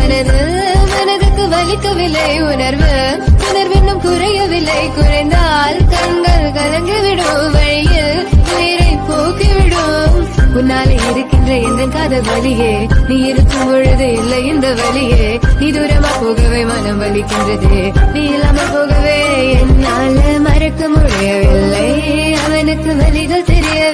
மனது மனதுக்கு வலிக்கவில்லை உணர்வு உணர்வென்னும் குறையவில்லை குறைந்தால் கண்கள் கலங்கிவிடும் வழியில் உயிரை போக்கிவிடும் உன்னாலே இருக்கின்ற எந்த காதல் வழியே நீ இருக்கும் பொழுது இல்லை இந்த வழியே நீ தூரமா போகவே மனம் வலிக்கின்றது நீ இல்லாம போகவே என்னால மறக்க முடியவில்லை அவனுக்கு வழிகள் தெரியவில்லை